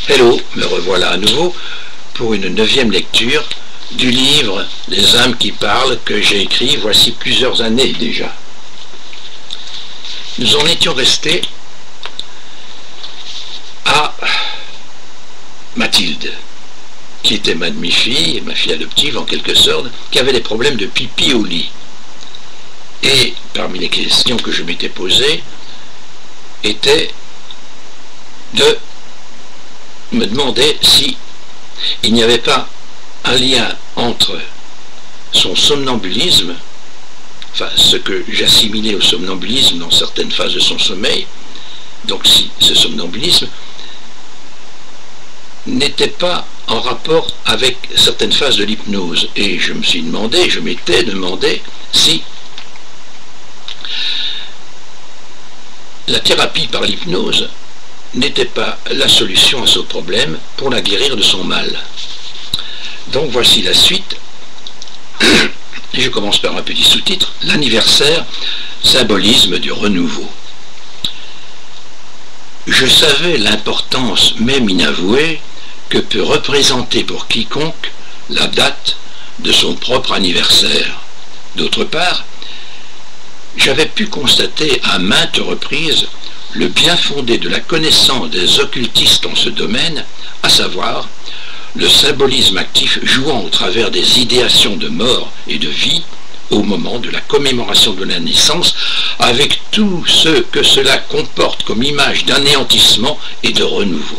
Hello, me revoilà à nouveau pour une 9e lecture du livre Les âmes qui parlent que j'ai écrit voici plusieurs années déjà. Nous en étions restés à Mathilde, qui était ma demi-fille, ma fille adoptive en quelque sorte, qui avait des problèmes de pipi au lit. Et parmi les questions que je m'étais posées était de me demander si il n'y avait pas un lien entre son somnambulisme, enfin ce que j'assimilais au somnambulisme dans certaines phases de son sommeil, donc si ce somnambulisme n'était pas en rapport avec certaines phases de l'hypnose. Et je m'étais demandé si la thérapie par l'hypnose n'était pas la solution à ce problème pour la guérir de son mal. Donc voici la suite. Et je commence par un petit sous-titre: l'anniversaire, symbolisme du renouveau. Je savais l'importance, même inavouée, que peut représenter pour quiconque la date de son propre anniversaire. D'autre part, j'avais pu constater à maintes reprises le bien fondé de la connaissance des occultistes en ce domaine, à savoir le symbolisme actif jouant au travers des idéations de mort et de vie au moment de la commémoration de la naissance, avec tout ce que cela comporte comme image d'anéantissement et de renouveau.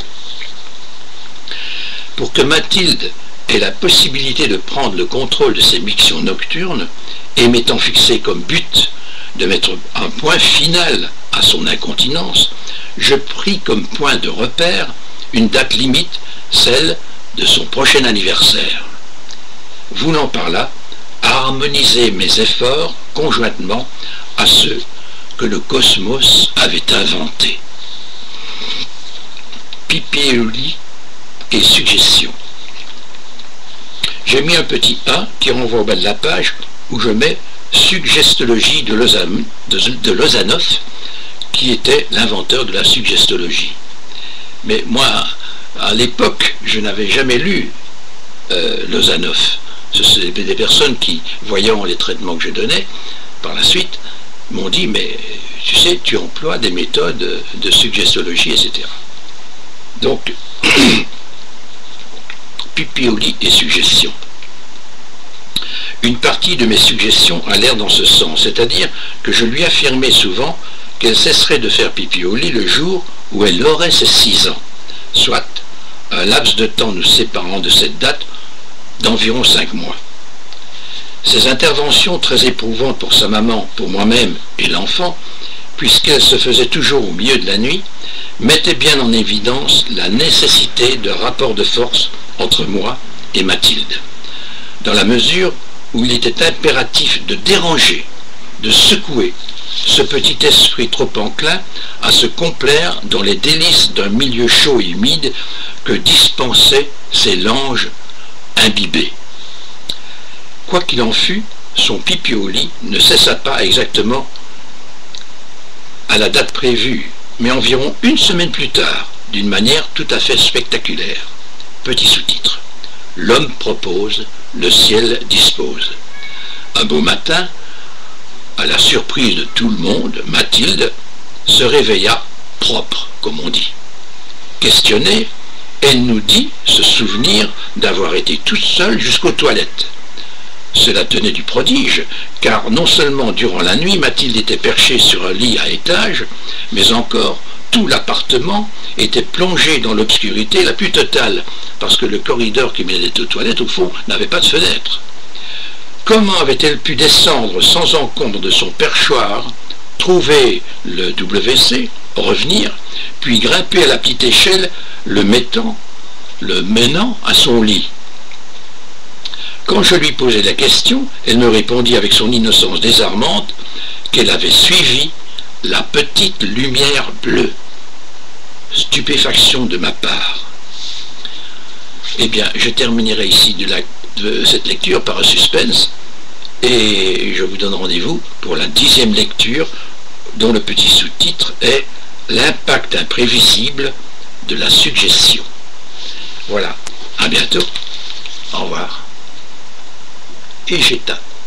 Pour que Mathilde ait la possibilité de prendre le contrôle de ses mictions nocturnes, et m'étant fixé comme but de mettre un point final à son incontinence, je pris comme point de repère une date limite, celle de son prochain anniversaire. Voulant par là harmoniser mes efforts conjointement à ceux que le cosmos avait inventés. Pipi au lit et suggestion. J'ai mis un petit A qui renvoie au bas de la page où je mets suggestologie de Lozanov, qui était l'inventeur de la suggestologie. Mais moi, à l'époque, je n'avais jamais lu Lozanov. C'était des personnes qui, voyant les traitements que je donnais, par la suite, m'ont dit, mais tu sais, tu emploies des méthodes de suggestologie, etc. Donc, pipi au lit et suggestion. Une partie de mes suggestions allèrent dans ce sens, c'est-à-dire que je lui affirmais souvent qu'elle cesserait de faire pipi au lit le jour où elle aurait ses 6 ans, soit un laps de temps nous séparant de cette date d'environ 5 mois. Ces interventions très éprouvantes pour sa maman, pour moi-même et l'enfant, puisqu'elles se faisaient toujours au milieu de la nuit, mettaient bien en évidence la nécessité de rapport de force entre moi et Mathilde, dans la mesure où il était impératif de déranger, de secouer ce petit esprit trop enclin à se complaire dans les délices d'un milieu chaud et humide que dispensaient ces langes imbibés. Quoi qu'il en fût, son pipi au lit ne cessa pas exactement à la date prévue, mais environ une semaine plus tard, d'une manière tout à fait spectaculaire. Petit sous-titre: l'homme propose, le ciel dispose. Un beau matin, à la surprise de tout le monde, Mathilde se réveilla propre, comme on dit. Questionnée, elle nous dit se souvenir d'avoir été toute seule jusqu'aux toilettes. Cela tenait du prodige, car non seulement durant la nuit, Mathilde était perchée sur un lit à étage, mais encore tout l'appartement était plongé dans l'obscurité la plus totale, parce que le corridor qui menait aux toilettes, au fond, n'avait pas de fenêtre. Comment avait-elle pu descendre sans encombre de son perchoir, trouver le WC, revenir, puis grimper à la petite échelle, le menant à son lit? Quand je lui posai la question, elle me répondit avec son innocence désarmante qu'elle avait suivi la petite lumière bleue. Stupéfaction de ma part. Eh bien, je terminerai ici de cette lecture par un suspense, et je vous donne rendez-vous pour la 10e lecture, dont le petit sous-titre est « L'impact imprévisible de la suggestion ». bientôt. Au revoir. Et j'éteins.